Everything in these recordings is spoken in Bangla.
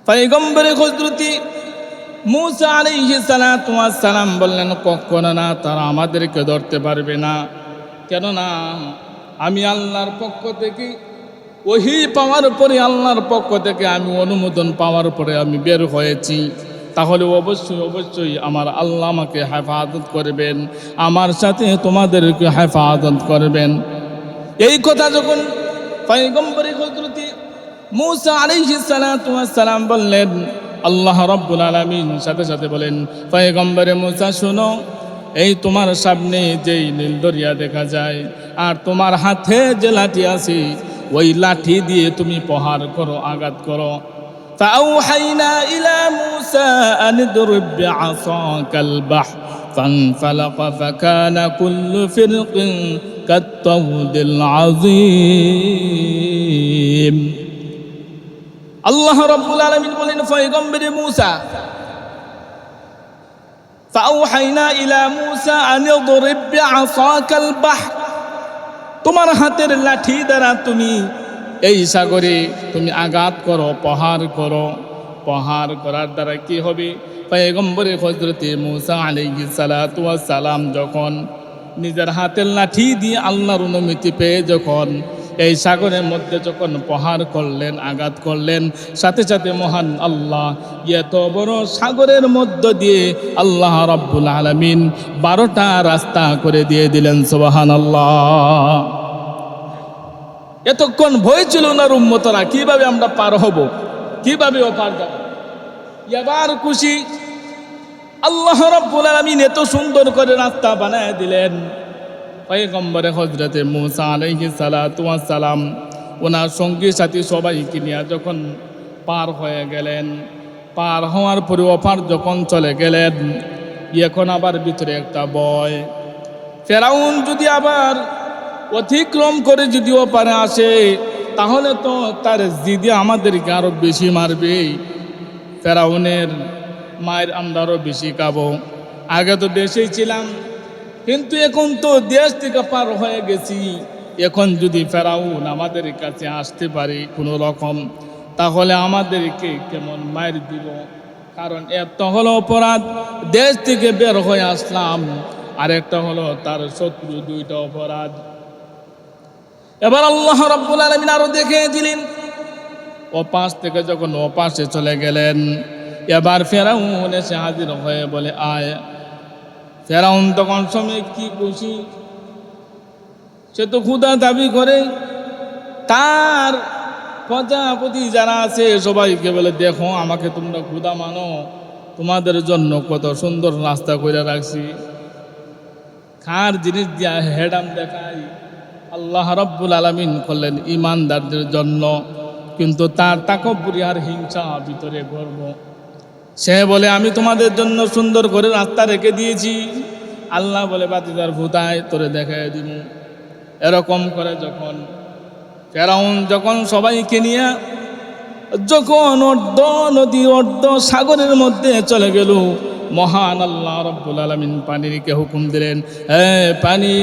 পয়গম্বর হযরত মূসা আলাইহিস সালাতু ওয়াস সালাম বললেন, কখনো না, তারা আমাদেরকে ধরতে পারবে না, কেননা আমি আল্লাহর পক্ষ থেকে ওহী পাওয়ার পরে, আল্লাহর পক্ষ থেকে আমি অনুমোদন পাওয়ার পরে আমি বের হয়েছি। তাহলে অবশ্যই অবশ্যই আমার আল্লাহ আমাকে হেফাজত করবেন, আমার সাথে তোমাদেরকে হেফাজত করবেন। এই কথা যখন পয়গম্বর হযরত মূসা আলাইহিস সালাতু ওয়াস সালাম বললেন, আল্লাহ রাব্বুল আলামিন সাথে সাথে বলেন, পয়গম্বরে মূসা শোনো, এই তোমার সামনে যেই নীল দরিয়া দেখা যায় আর তোমার হাতে যে লাঠি আছে, ওই লাঠি দিয়ে তুমি প্রহার করো, আঘাত করো। فأوحينا إلى موسى أن اضرب بعصاك البحر فانفلق فكان كل فرق كالطود العظيم। আল্লাহ রাব্বুল আলামিন বলেন, পয়গম্বরে মূসা, فأوحينا إلى موسى أن اضرب بعصاك البحر, তোমার হাতের লাঠি দ্বারা তুমি এই সাগরে তুমি আঘাত করো, প্রহার করো। প্রহার করার দ্বারা কি হবে? পয়গম্বরে হযরত মূসা আলাইহিস সালাতু ওয়াস সালাম যখন নিজের হাতের লাঠি দিয়ে আল্লাহর অনুমতি পেয়ে যখন এই সাগরের মধ্যে যখন প্রহার করলেন, আঘাত করলেন, সাথে সাথে মহান আল্লাহ এত বড় সাগরের মধ্য দিয়ে আল্লাহ রাব্বুল আলামিন 12টা রাস্তা করে দিয়ে দিলেন। সুবহানাল্লাহ। এতক্ষণ ভয় ছিল না উম্মতরা, কিভাবে আমরা পার হব, কিভাবে ওপার যাব। এবার খুশি, আল্লাহ রাব্বুল আলামিন এত সুন্দর করে রাস্তা বানায় দিলেন। পয়গম্বরে হযরত মূসা আলাইহিস সালাতু ওয়াস সালাম ওনার সঙ্গী সাথী সবাইকে নিয়ে যখন পার হয়ে গেলেন, পার হওয়ার পরে ওপার যখন চলে গেলেন, এখন আবার ভিতরে একটা ভয়, ফেরাউন যদি আবার অতিক্রম করে যদি ওপারে আসে, তাহলে তো তার জিদে আমাদেরকে আরো বেশি মারবে, ফেরাউনের মায়ের আমরা আরো বেশি খাবো। আগে তো দেশেই ছিলাম, কিন্তু এখন তো দেশ থেকে পার হয়ে গেছি, এখন যদি ফেরাউন আমাদের কাছে আসতে পারে কোনো রকম, তাহলে আমাদেরকে কেমন মার দিব। কারণ একটা হলো অপরাধ, দেশ থেকে বের হয়ে আসলাম, আর একটা হলো তার শত্রু, দুইটা অপরাধ। এবার আল্লাহ রাব্বুল আলামিন আরো দেখিয়ে দিলেন, ওপাশ থেকে যখন ওপাশে চলে গেলেন, এবার ফেরাউন এসে হাজির হয়ে বলে আয়। ফেরাউন তখন সময় কি খুশি, সে তো ক্ষুধা দাবি করে, তার প্রজাপতি যারা আছে সবাইকে বলে, দেখো আমাকে তোমরা ক্ষুধা মানো, তোমাদের জন্য কত সুন্দর রাস্তা করে রাখছি, খার জিনিস দিয়া হেডাম দেখাই। আল্লাহ রাব্বুল আলামিন করলেন ইমানদারদের জন্য, কিন্তু তার তাকব্বুরি আর হিংসা ভিতরে গর্ব। সে বলে আমি তোমাদের জন্য সুন্দর করে রাস্তা রেখে দিয়েছি, আল্লাহ বলে বাতিদার ভূতায় তোরে দেখাই দিব। এরকম করে যখন ফেরাউন যখন সবাইকে নিয়ে যখন অর্ধ নদী অর্ধ সাগরের মধ্যে চলে গেল, মহান আল্লাহ রাব্বুল আলামিন পানিকে হুকুম দিলেন, হে পানি,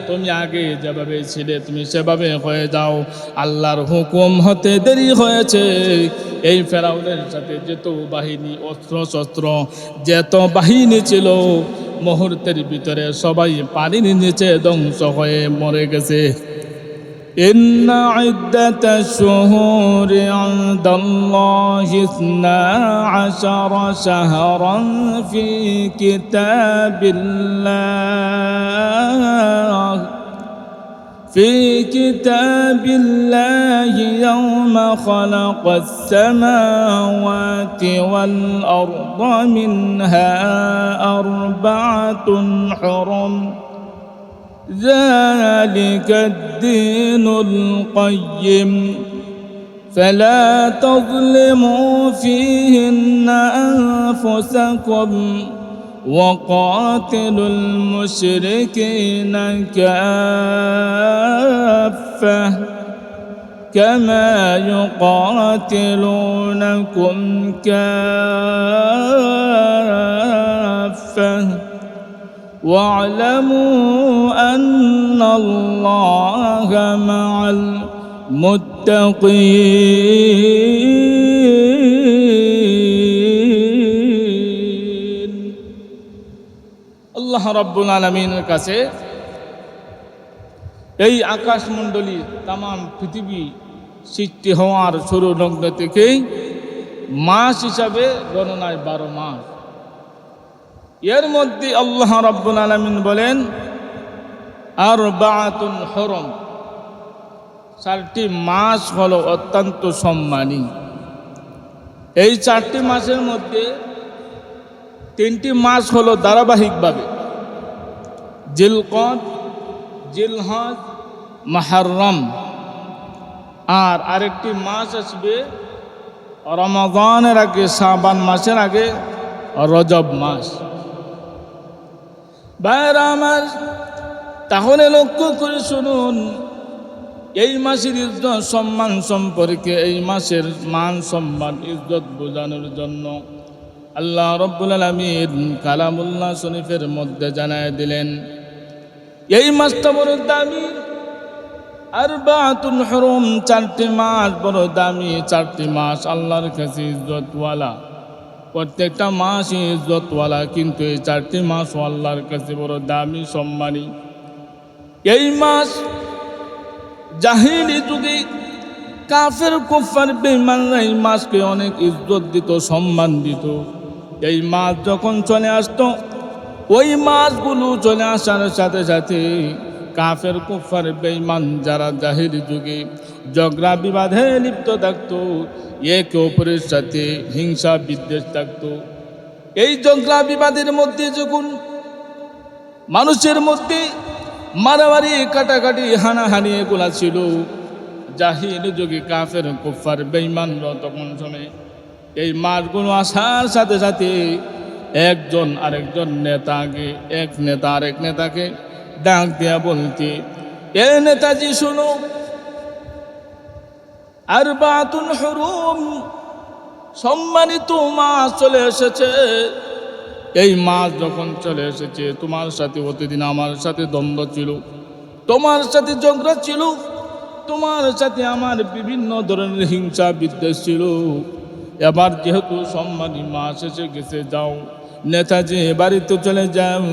তুমি আগে যেভাবে ছিলে তুমি সেভাবে হয়ে যাও। আল্লাহর হুকুম হতে দেরি হয়েছে, এই ফেরাউনের সাথে যত বাহিনী, অস্ত্র শস্ত্র যত বাহিনী ছিল, মুহূর্তের ভিতরে সবাই পানির নিচে ধ্বংস হয়ে মরে গেছে। إن عدة الشهور عند الله 12 شهرا في كتاب الله يوم خلق السماوات والأرض منها 4 حرم ذلك الدين القيم فلا تظلموا فيهن أنفسكم وقاتلوا المشركين كافة كما يقاتلونكم كافة واعلموا أن الله مع المتقين রাব্বুল আলামিনের কাছে এই আকাশমণ্ডলী তাম পৃথিবী সৃষ্টি হওয়ার শুরু লগ্ন থেকেই মাস হিসাবে গণনায় 12 মাস। এর মধ্যে আল্লাহ রাব্বুল আলামিন বলেন আরবাআতুন হুরুম, 4টি মাস হলো অত্যন্ত সম্মানী। এই 4টি মাসের মধ্যে 3টি মাস হলো ধারাবাহিকভাবে জিলকদ, জিলহজ, মুহররম, আর আরেকটি মাস আসবে রমাদানের আগে, শাবান মাসের আগে রজব মাস। ভাইরা আমার, তাহলে লক্ষ্য করে শুনুন, এই মাসের ইজ্জত সম্মান সম্পর্কে, এই মাসের মান সম্মান ইজ্জত বোঝানোর জন্য আল্লাহ রাব্বুল আলামিন কালামুল্লাহ শরীফের মধ্যে জানায় দিলেন এই মাসটা বড় দামি। আরবাআতুন হুরুম, 4টি মাস বড় দামি, 4টি মাস আল্লাহর কাছে ইজ্জতওয়ালা। প্রত্যেকটা মাসই ইজ্জতওয়ালা, কিন্তু এই 4টি মাস আল্লাহর কাছে বড় দামি, সম্মানী। এই মাস জাহিলি যুগে কাফের কুফার বেঈমানরা এই মাসকে অনেক ইজ্জত দিত, সম্মান দিত। এই মাস যখন চলে আসতো, ওই মাসগুলো চলে আসার সাথে সাথে কাফের কুফার বেঈমান যারা জাহিলি যুগে ঝগড়া বিবাদে লিপ্ত থাকত, একে অপরের সাথে হিংসা বিদ্বেষ থাকত, এই ঝগড়া বিবাদের মধ্যে যখন মানুষের মধ্যে মারামারি কাটাকাটি হানাহানি এগুলা ছিল, জাহিলি যুগে কাফের কুফার বেঈমানরা তখন সময় এই মাসগুলো আসার সাথে সাথে একজন আরেকজন নেতাকে, এক নেতা আরেক নেতাকে ডাক দিয়া বলতে, এ নেতাজি শুনো, আরবাআতুন হুরুম, সম্মানিত মাস চলে এসেছে। এই মাস যখন চলে এসেছে, তোমার সাথে প্রতিদিন আমার সাথে দ্বন্দ্ব ছিল, তোমার সাথে ঝগড়া ছিল, তোমার সাথে আমার বিভিন্ন ধরনের হিংসা বিদ্বেষ ছিল। এবার যেহেতু সম্মানী মাস এসে গেছে, যাও নেতাজি বাড়িতে চলে যাও,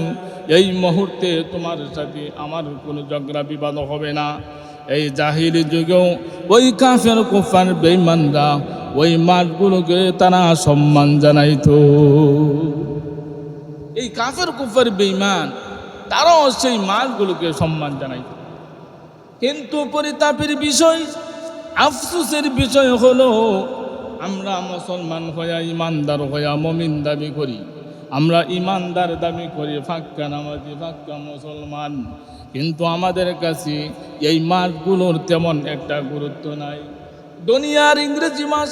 এই মুহূর্তে তোমার সাথে আমার কোনো ঝগড়া বিবাদ হবে না। এই জাহিলি যুগেও ওই কাফের কুফার বেঈমানরা ওই মাসগুলোকে তারা সম্মান জানাইতো। এই কাফের কুফার বেঈমান তারাও সেই মাসগুলোকে সম্মান জানাইত। কিন্তু পরিতাপের বিষয়, আফসোসের বিষয় হলো, আমরা মুসলমান হইয়া, ইমানদার হইয়া মুমিন দাবি করি, আমরা ইমানদার দাবি করি, ফাক্কা নামাজি, ফাক্কা মুসলমান, কিন্তু আমাদের কাছে এই মাসগুলোর তেমন একটা গুরুত্ব নাই। দুনিয়ার ইংরেজি মাস,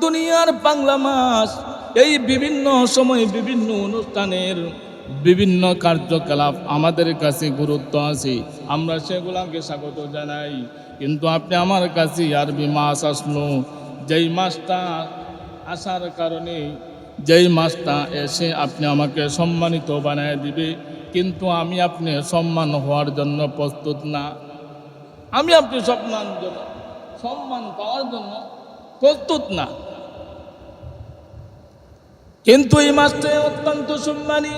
দুনিয়ার বাংলা মাস, এই বিভিন্ন সময় বিভিন্ন অনুষ্ঠানের বিভিন্ন কার্যকলাপ আমাদের কাছে গুরুত্ব আছে, আমরা সেগুলাকে স্বাগত জানাই। কিন্তু আপনি আমার কাছে আরবি মাস আসলো, যেই মাসটা আসার কারণে, যেই মাসটা এসে আপনি আমাকে সম্মানিত বানায় দিবে, কিন্তু আমি আপনি সম্মান হওয়ার জন্য প্রস্তুত না, আমি আপনি সম্মান পাওয়ার জন্য প্রস্তুত না। কিন্তু এই মাসটা অত্যন্ত সম্মানী।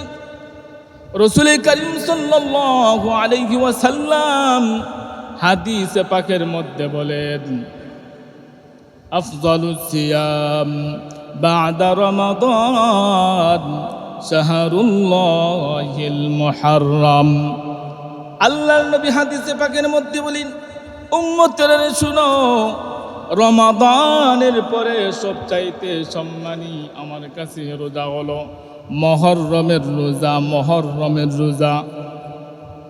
রাসূল করিম সাল্লাল্লাহু আলাইহি ওয়াসাল্লাম হাদিসে পাকের মধ্যে বলেন, আফযালুস সিয়াম বা'দা রমাদান শাহরুল্লাহিল মুহররম। আল্লাহর নবী হাদিসে পাকের মধ্যে বলেন, উম্মতেরা শুনো, রমাদানের পরে সবচাইতে সম্মানী আমার কাছে রোজা হলো মুহররমের রোজা। মুহররমের রোজা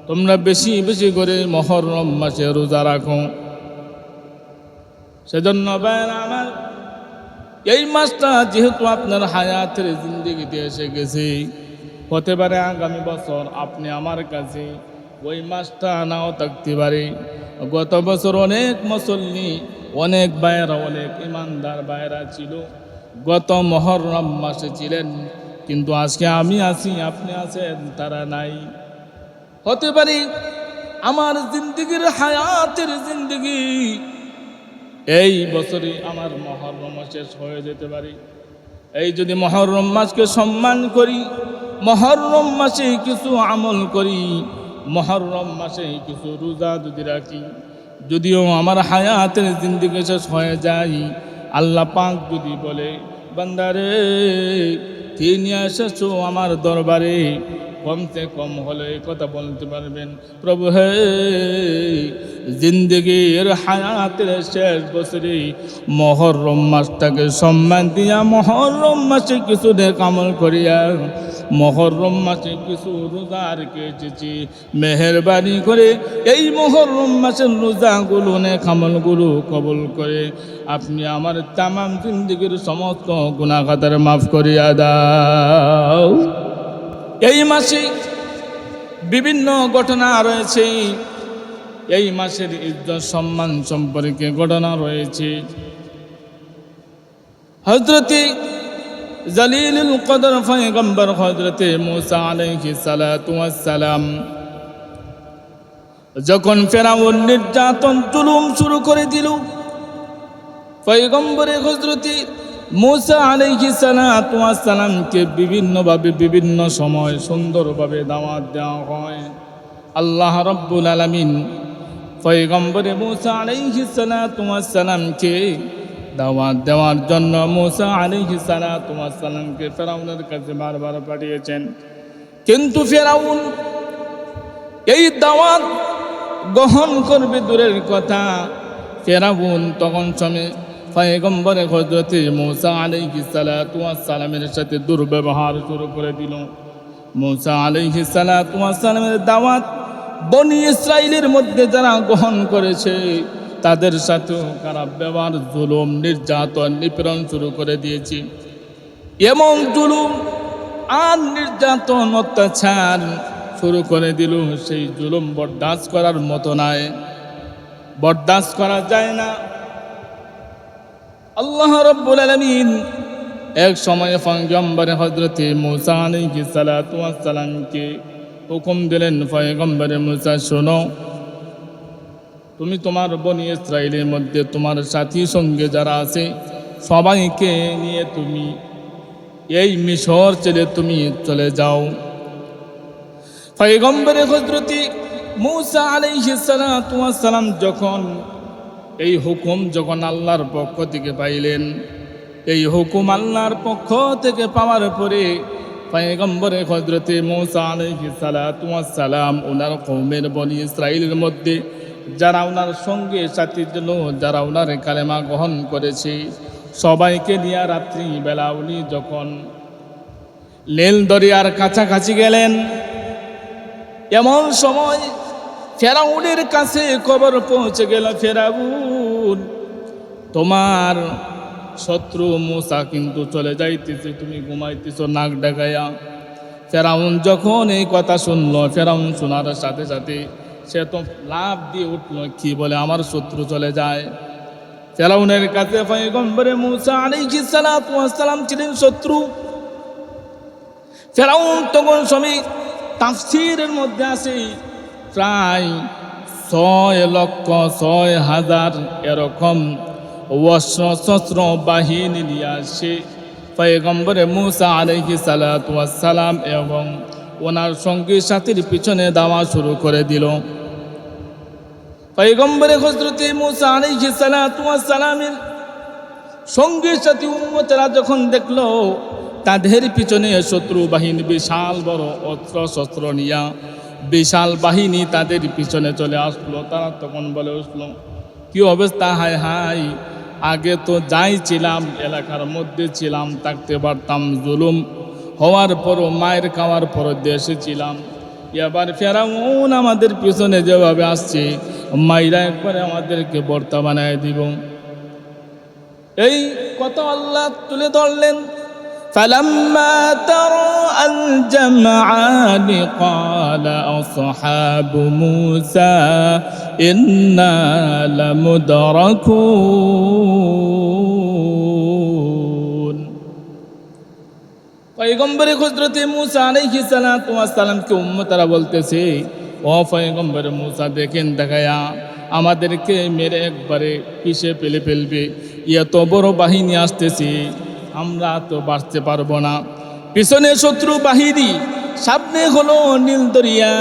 তোমরা বেশি বেশি করে মুহররম মাসে রোজা রাখো। সেজন্য ভাইরা আমার, এই মাসটা যেহেতু আপনার হায়াতের জিন্দেগিতে এসে গেছে, হতে পারে আগামী বছর আপনি আমার কাছে ওই মাসটা নাও থাকতে পারে। গত বছর অনেক মুসল্লি, অনেক ভাইয়েরা, অনেক ইমানদার ভাইয়েরা ছিল, গত মুহররম মাসে ছিলেন, কিন্তু আজকে আমি আছি, আপনি আছেন, তারা নাই। হতে পারে আমার জিন্দেগির, হায়াতের জিন্দেগি এই বছরে আমার মুহররম শেষ হয়ে যেতে পারে। এই যদি মুহররম মাসকে সম্মান করি, মুহররম মাসে কিছু আমল করি, মুহররম মাসে কিছু রোজা যদি রাখি, যদিও আমার হায়াতের জিন্দেগি শেষ হয়ে যায়, আল্লাহ পাক যদি বলে বান্দারে কি নিয়ে এসেছো আমার দরবারে, কমতে কম হলে এই কথা বলতে পারবেন, প্রভু হে জিন্দেগির হায়াতের শেষ বছরে মুহররম মাসটাকে সম্মান দিয়া মুহররম মাসে কিছু নেক আমল করিয়া মুহররম মাসে কিছু রোজা রেখে এসেছি, মেহেরবানি করে এই মুহররম মাসের রোজাগুলো নেক আমলগুলো কবুল করে আপনি আমার তামাম জিন্দেগির সমস্ত গুনাহ খাতা মাফ করিয়া দাও। এই মাসে বিভিন্ন ঘটনা রয়েছে, এই মাসের ইজ্জত সম্মান সম্পর্কে ঘটনা রয়েছে। হযরতে জলিলুল কদর পয়গম্বর হযরতে মুসা আলাইহিস সালাতু ওয়াস সালাম যখন ফেরাউন নির্যাতন জুলুম শুরু করে দিল, পয়গম্বরে হযরতে মুসা আলাইহিস সালাতু ওয়াস সালামকে বিভিন্নভাবে বিভিন্ন সময় সুন্দরভাবে দাওয়াত দেওয়া হয়। আল্লাহ রাব্বুল আলামিন পয়গম্বরে মুসা আলাইহিস সালাতু ওয়াস সালামকে দাওয়াত দেওয়ার জন্য মুসা আলাইহিস সালাতু ওয়াস সালামকে ফেরাউনের কাছে বারবার পাঠিয়েছেন, কিন্তু ফেরাউন এই দাওয়াত গ্রহণ করবে দূরের কথা, ফেরাউন তখন সময় পয়গম্বরে হযরতে মুসা আলাইহিস সালাতু ওয়াস সালামের সাথে দুর্ব্যবহার শুরু করে দিল। মুসা আলাইহিস সালাতু ওয়াস সালামের দাওয়াত বনি ইসরাইলের মধ্যে যারা গ্রহণ করেছে তাদের সাথেও খারাপ ব্যবহার, জুলুম, নির্যাতন, নিপীড়ন শুরু করে দিয়েছে। এমন জুলুম আর নির্যাতন অত্যাচার শুরু করে দিল, সেই জুলুম বরদাস্ত করার মতো নয়, বরদাস্ত করা যায় না। আল্লাহ রাব্বুল আলামিন এক সময় পয়গম্বরে হযরতে মুসা আলাইহিস সালাতু ওয়াস সালামকে হুকুম দিলেন, পয়গম্বরে মুসা শোনো, তুমি তোমার বনি ইসরাইলের মধ্যে তোমার সাথী সঙ্গে যারা আছে সবাইকে নিয়ে তুমি এই মিশর ছেড়ে তুমি চলে যাও। পয়গম্বরে হযরতে মুসা আলাইহিস সালাতু ওয়াস সালাম যখন এই হুকুম আল্লাহর পক্ষ থেকে পাইলেন, এই হুকুম আল্লাহর পক্ষ থেকে পাওয়ার পরে পয়গম্বরে হযরতে মুসা আলাইহিস সালাতু ওয়াস সালাম ওনার কওমের বনি ইসরাইলের মধ্যে যারা ওনার সঙ্গে সাথী ছিল, যারা ওনার কালেমা গ্রহণ করেছে, সবাইকে নিয়ে রাত্রিবেলা উনি যখন নীল দরিয়ার কাছাকাছি গেলেন, এমন সময় ফেরাউনের কাছে খবর পৌঁছে গেল, ফেরাউন তোমার শত্রু মুসা কিন্তু চলে যাইতেছে, তুমি ঘুমাইতেছো নাক ডাকাইয়া। ফেরাউন যখন এই কথা শুনলো, ফেরাউন শোনার সাথে সাথে সে তো লাভ দিয়ে উঠল, কি বলে আমার শত্রু চলে যায়। ফেরাউনের কাছে পয়গম্বরে মুসা আলাইহিস সালাতু ওয়াস সালাম ছিলেন শত্রু। ফেরাউন তখন সময় তাফসীরের মধ্যে আছে প্রায় 6,06,000 এরকম অস্ত্র বাহিনী নিয়ে আসে পয়গম্বরে মুসা আলাইহিস সালাতু ওয়াস সালাম এবং ওনার সঙ্গী সাথীর পিছনে দাওয়া শুরু করে দিল। পয়গম্বরে হযরতে মুসা আলাইহিস সালাতু ওয়াস সালামের সঙ্গী সাথী উম্মতেরা যখন দেখলো তাদের পিছনে শত্রু বাহিনী বিশাল বড় অস্ত্র শস্ত্র নিয়া বিশাল বাহিনী তাদের পিছনে চলে আসলো, তারা তখন বলে উঠলো, কি অবস্থা, হায় হায়, আগে তো যাই ছিলাম এলাকার মধ্যে ছিলাম, থাকতে পারতাম, জুলুম হওয়ার পরও মায়ের খাওয়ার পর দেশে ছিলাম, এবার ফেরাউন আমাদের পিছনে যেভাবে আসছে মাইরা একবারে আমাদেরকে বর্তা বানায় দিব। এই কথা আল্লাহ তুলে ধরলেন। فلما تراءى الجمعان قال أصحاب موسى إنا لمدركون। পয়গম্বরে হযরতে মুসা আলাইহিস সালাতু ওয়াস সালামকে উম্মতরা বলতেছে, ও পয়গম্বর মুসা দেখেন দেখায়া আমাদেরকে মেরে একবারে পিষে ফেলবে, এত বড় বাহিনী আসতেছে, আমরা তো বাঁচতে পারবো না। পিছনে শত্রু বাহিনী, সামনে হলো নীল দরিয়া,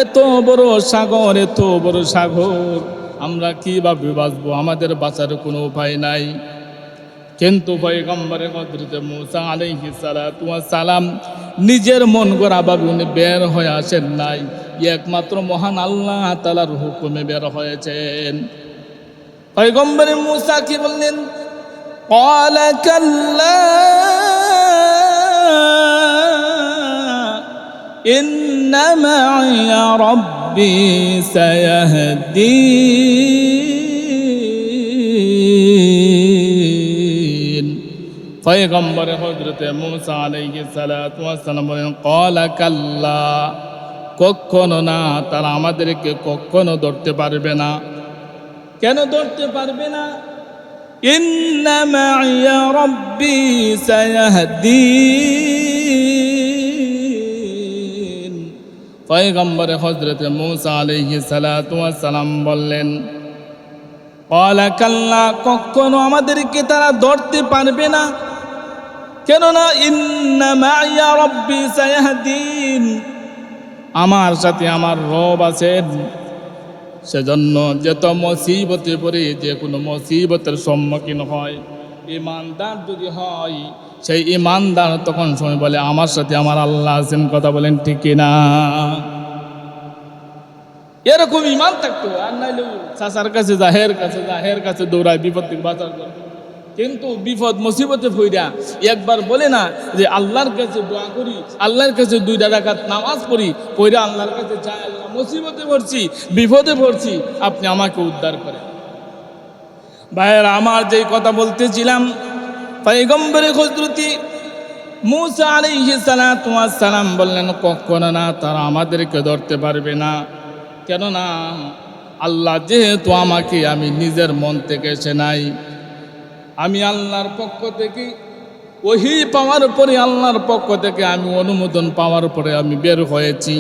এত বড় সাগর, এত বড় সাগর, আমরা কিভাবে বাঁচবো? আমাদের বাঁচার কোনো উপায় নাই। কিন্তু পয়গম্বরে হযরত মূসা আলাইহিস সালাতু ওয়াস সালাম নিজের মন গড়া ভাবে উনি বের হয়ে আসেন নাই, একমাত্র মহান আল্লাহ তাআলার হুকুমে বের হয়েছেন। পয়গম্বরে মূসা কি বললেন? ক্বালা কাল্লা ইন্না মা'ইয়া রাব্বি সায়াহদিন। পয়গম্বরে হযরত মূসা আলাইহিস সালাতু ওয়াস সালাম বলেন, ক্বালা কাল্লা, কখনো না, তারা আমাদেরকে কখনো ধরতে পারবে না। কেন ধরতে পারবে না? ইন্না মা'ইয়া রাব্বি সায়াহদিন। পয়গম্বরে হযরত মূসা আলাইহিস সালাতু ওয়াস সালাম বললেন, ক্বালা কাল্লা, কখনো আমাদেরকে তারা ধরতে পারবে না। কেননা ইন্না মা'ইয়া রাব্বি সায়াহদিন, আমার সাথে আমার রব আছেন। সেজন্য যত মুসিবতে পড়ে, যে কোনো মুসিবতের সম্মুখীন হয়, ইমানদার যদি হয়, সেই ইমানদার তখন সময় বলে আমার সাথে আমার আল্লাহ আছেন। কথা বলেন ঠিক কিনা? এরকম ইমান থাকতো, আর নাইলে চাচার কাছে জাহের কাছে দৌড়ায় বিপদ থেকে বাঁচার জন্য। কিন্তু বিপদ মুসিবতে পড়া একবার বলে না যে আল্লাহর কাছে দোয়া করি, আল্লাহর কাছে 2 রাকাত নামাজ পড়ি, পড়া আল্লাহর কাছে চাই, আল্লাহ মুসিবতে পড়ছি, বিপদে পড়ছি, আপনি আমাকে উদ্ধার করেন। ভাইয়েরা আমার, যেই কথা বলতেছিলাম, পয়গম্বরে হযরত মূসা আলাইহিস সালাতু ওয়াস সালাম বললেন, কখনো না, তারা আমাদেরকে ধরতে পারবে না। কেননা আল্লাহ যেহেতু আমাকে, আমি নিজের মন থেকে এসে নাই, আমি আল্লাহর পক্ষ থেকে ওহী পাওয়ার পরে, আল্লাহর পক্ষ থেকে আমি অনুমোদন পাওয়ার পরে আমি বের হয়েছি।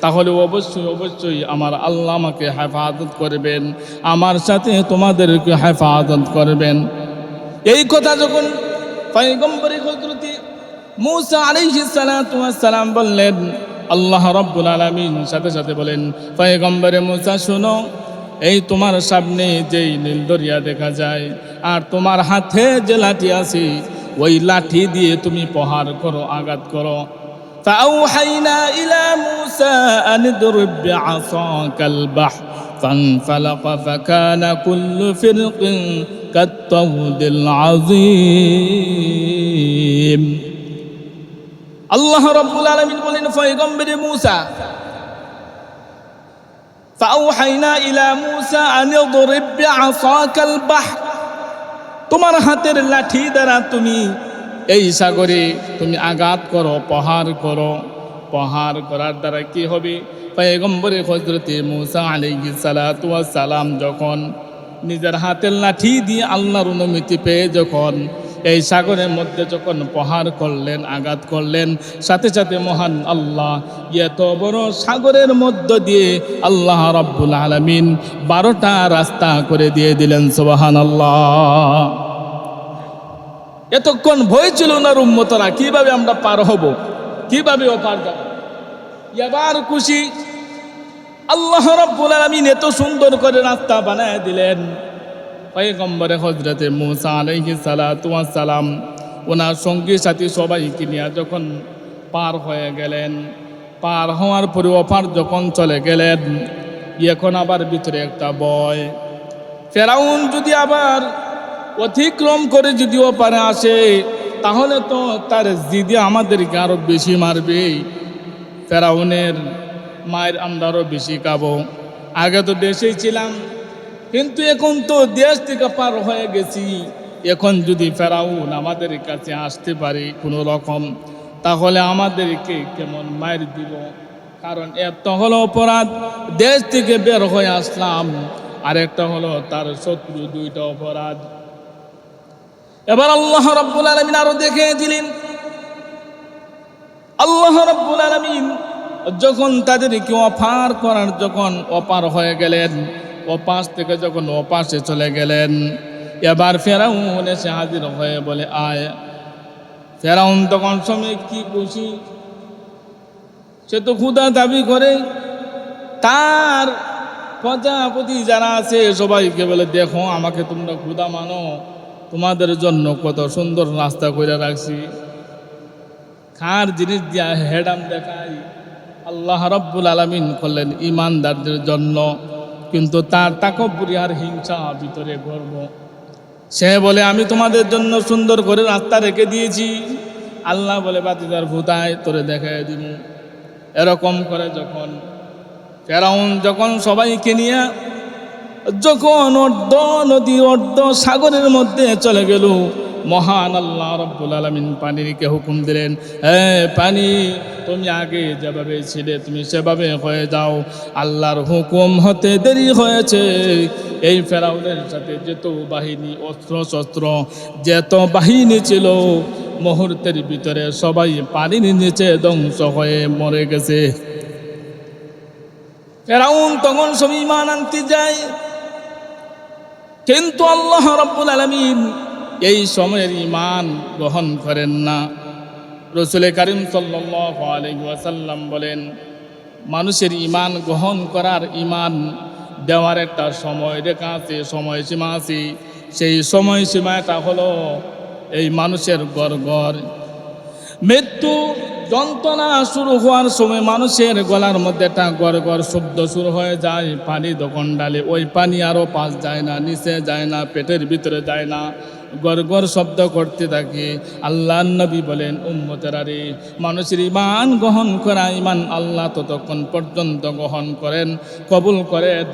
তাহলে অবশ্যই আমার আল্লাহ আমাকে হেফাজত করবেন, আমার সাথে তোমাদেরকে হেফাজত করবেন। এই কথা যখন পয়গম্বর হযরত মূসা আলাইহিস সালাতু ওয়াস সালাম বললেন, আল্লাহ রাব্বুল আলামিন সাথে সাথে বলেন, পয়গম্বরে মূসা শোনো, এই তোমার সামনে যেই নীল দরিয়া দেখা যায়, আর তোমার হাতে যে লাঠি আছে, ওই লাঠি দিয়ে তুমি প্রহার করো, আঘাত করো। فأوحينا إلى موسى أن اضرب بعصاك البحر فانفلق فكان كل فرق كالطود العظيم। আল্লাহ রাব্বুল আলামিন বলেন, পয়গম্বরে মূসা, فأوحينا إلى موسى أن اضرب بعصاك البحر, তোমার হাতের লাঠি দ্বারা তুমি এই সাগরে তুমি আঘাত করো, প্রহার করো। প্রহার করার দ্বারা কি হবে? পয়গম্বরে হযরত মূসা আলাইহিস সালাতু ওয়াস সালাম যখন নিজের হাতের লাঠি দিয়ে আল্লাহর অনুমতি পেয়ে যখন এই সাগরের মধ্যে যখন প্রহার করলেন, আঘাত করলেন, সাথে সাথে মহান আল্লাহ এত বড় সাগরের মধ্য দিয়ে আল্লাহ রাব্বুল আলামিন 12টা রাস্তা করে দিয়ে দিলেন। সুবহানাল্লাহ। এতক্ষণ ভয় ছিল না উম্মতরা, কিভাবে আমরা পার হব, কিভাবে ওপার যাব। এবার খুশি, আল্লাহ রাব্বুল আলামিন এত সুন্দর করে রাস্তা বানায় দিলেন। পয়গম্বরে হযরত মূসা আলাইহিস সালাতু ওয়াস সালাম ওনার সঙ্গী সাথী সবাইকে নিয়ে যখন পার হয়ে গেলেন, পার হওয়ার পরে ওপার যখন চলে গেলেন, এখন আবার ভিতরে একটা ভয়, ফেরাউন যদি আবার অতিক্রম করে যদি ওপারে আসে, তাহলে তো তার জিদে আমাদেরকে আরো বেশি মারবে, ফেরাউনের মায়ের আমরা আরো বেশি খাবো। আগে তো দেশেই ছিলাম, কিন্তু এখন তো দেশ থেকে পার হয়ে গেছি, এখন যদি ফেরাউন আমাদের কাছে আসতে পারে কোনো রকম, তাহলে আমাদেরকে কেমন মার দিব। কারণ একটা হলো অপরাধ, দেশ থেকে বের হয়ে আসলাম, আরেকটা হলো তার শত্রু, 2টা অপরাধ। এবার আল্লাহ রাব্বুল আলামিন আরো দেখিয়ে দিলেন। আল্লাহ রাব্বুল আলামিন যখন তাদেরকে অপার করার যখন অপার হয়ে গেলেন, ওপাশ থেকে যখন ওপাশে চলে গেলেন, এবার ফেরাউন এসে হাজির হয়ে বলে, আয় ফেরাউন তখন সময় কি খুশি, সে তো ক্ষুধা দাবি করে। তার প্রজাপতি যারা আছে সবাইকে বলে, দেখো আমাকে তোমরা ক্ষুধা মানো, তোমাদের জন্য কত সুন্দর নাস্তা করে রাখছি, খার জিনিস দিয়া হেডাম দেখাই। আল্লাহ রাব্বুল আলামিন করলেন ইমানদারদের জন্য, কিন্তু তার তাকব্বুরি আর হিংসা ভিতরে গর্ব। সে বলে আমি তোমাদের জন্য সুন্দর করে রাস্তা রেখে দিয়েছি। আল্লাহ বলে বাতিদার ভূতায় তোরে দেখাই দিব। এরকম করে যখন ফেরাউন যখন সবাইকে নিয়ে যখন অর্ধ নদী অর্ধ সাগরের মধ্যে চলে গেল, মহান আল্লাহ রাব্বুল আলামিন পানিকে হুকুম দিলেন, হে পানি তুমি আগে যেভাবে ছিলে তুমি সেভাবে হয়ে যাও। আল্লাহর হুকুম হতে দেরি হয়েছে। এই ফেরাউনের সাথে যত বাহিনী অস্ত্র শস্ত্র যত বাহিনী ছিল মুহূর্তের ভিতরে সবাই পানির নিচে ধ্বংস হয়ে মরে গেছে। ফেরাউন তখন সব ঈমান আনতে যায়, কিন্তু আল্লাহ রাব্বুল আলামিন এই সময়ের ঈমান গ্রহণ করেন না। রাসূল কারীম সাল্লাল্লাহু আলাইহি ওয়াসাল্লাম বলেন, মানুষের ঈমান গ্রহণ করার, ঈমান দেওয়ার একটা সময় রেখা আছে, সময়সীমা আছে। সেই সময়সীমাটা হলো এই মানুষের গড়গড় মৃত্যু যন্ত্রণা শুরু হওয়ার সময় মানুষের গলার মধ্যে একটা গড়গড় শব্দ শুরু হয়ে যায়। পানি যখন ডালে ওই পানি আরও পাশ যায় না, নিচে যায় না, পেটের ভিতরে যায় না, গড়গড় শব্দ করতে থাকে। আল্লাহ নবী বলেন, উম্মতেরা রে, মানুষের ঈমান গ্রহণ করা, ঈমান আল্লাহ ততক্ষণ পর্যন্ত গ্রহণ করেন, কবুল করেন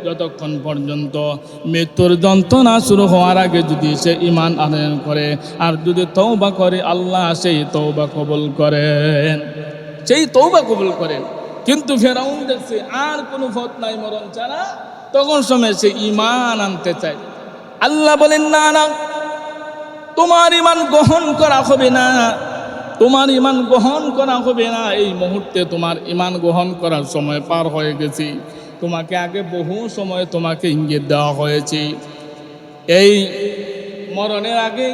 যতক্ষণ পর্যন্ত মৃত্যুর যন্ত্রণা শুরু হওয়ার আগে যদি সে ঈমান আনয়ন করে আর যদি তওবা করে, আল্লাহ সেই তওবা কবুল করেন, সেই তওবা কবুল করেন। কিন্তু ফেরাউন দেখছে আর কোনো পথ নাই মরণ ছাড়া, তখন সময় সে ঈমান আনতে চায়। আল্লাহ বলেন, না না, তোমার ঈমান গ্রহণ করা হবে না, তোমার ঈমান গ্রহণ করা হবে না। এই মুহূর্তে তোমার ঈমান গ্রহণ করার সময় পার হয়ে গেছে। তোমাকে আগে বহু সময় তোমাকে ইঙ্গিত দেওয়া হয়েছে। এই মরণের আগে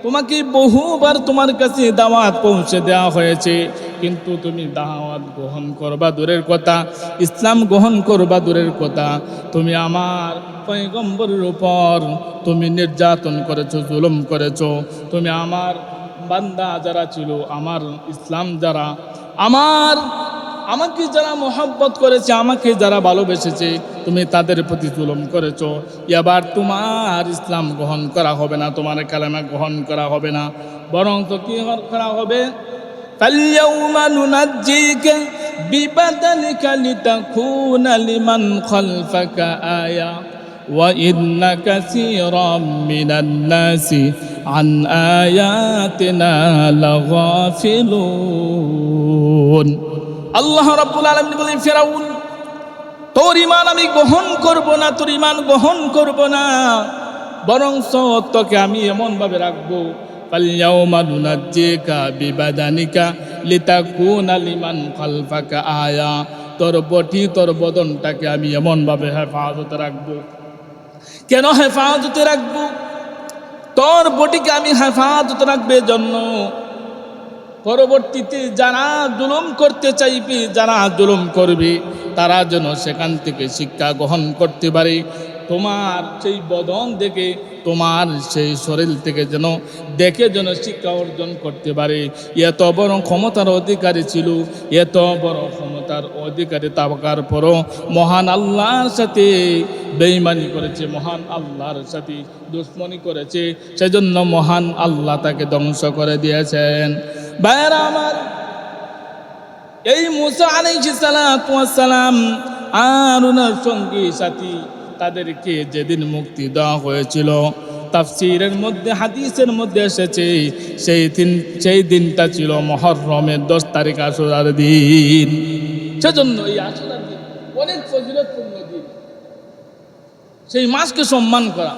তোমাকে বহুবার তোমার কাছে দাওয়াত পৌঁছে দেওয়া হয়েছে, কিন্তু তুমি দাওয়াত গ্রহণ করবা দূরের কথা, ইসলাম গ্রহণ করবা দূরের কথা, তুমি আমার পয়গম্বরের উপর তুমি নির্যাতন করেছো, জুলুম করেছো। তুমি আমার বান্দা যারা ছিল, আমার ইসলাম যারা, আমাকে যারা মোহাব্বত করেছে, আমাকে যারা ভালোবেসেছে, তুমি তাদের প্রতি জুলুম করেছো। এবার তোমার ইসলাম গ্রহণ করা হবে না, তোমার কালেমা গ্রহণ করা হবে না, বরং তো কি করা হবে, فَالْيَوْمَ نُنَجِّيكَ بِبَدَنِكَ لِتَكُونَ لِمَنْ خَلْفَكَ آيَةً وَإِنَّ كَثِيرًا مِنَ النَّاسِ عَنْ آيَاتِنَا لَغَافِلُونَ। আল্লাহ রাব্বুল আলামিন বলেন, ফেরাউন তোর ঈমান আমি গ্রহণ করব না, তোর ঈমান গ্রহণ করব না, বরং তোকে আমি এমনভাবে রাখবো, ফালইয়াউমা নুনাজ্জিকা বিবাদানিকা লিতাকুনা লিমান খালফাকা আয়া, তোর বটি তোর বদনটাকে আমি এমনভাবে হেফাজতে রাখবো। কেন হেফাজতে রাখবো? তোর বটিকে আমি হেফাজতে রাখবে জন্য পরবর্তীতে যারা জুলুম করতে চাইবে, যারা জুলুম করবে, তারা যেন সেখান থেকে শিক্ষা গ্রহণ করতে পারে। তোমার সেই বদন দেখে, তোমার সেই শরীর থেকে যেন দেখে যেন শিক্ষা অর্জন করতে পারে। এত বড় ক্ষমতার অধিকারী ছিল, এত বড় ক্ষমতার অধিকারী থাকার পরও মহান আল্লাহর সাথে বেঈমানি করেছে, মহান আল্লাহর সাথে দুশ্মনী করেছে, সেজন্য মহান আল্লাহ তাকে ধ্বংস করে দিয়েছেন। ভাইয়েরা আমার, এই মুসা আলাইহিস সালাতু ওয়াস সালাম আর ওনার সঙ্গী সাথী তাদেরকে যেদিন মুক্তি দেওয়া হয়েছিল, তাফসীরের মধ্যে হাদিসের মধ্যে এসেছে সেই দিনটা ছিল মুহররমের 10 তারিখ, আশুরার দিন। সেজন্য এই আশুরার দিন অনেক ফজিলতপূর্ণ দিন, সেই মাসকে সম্মান করা।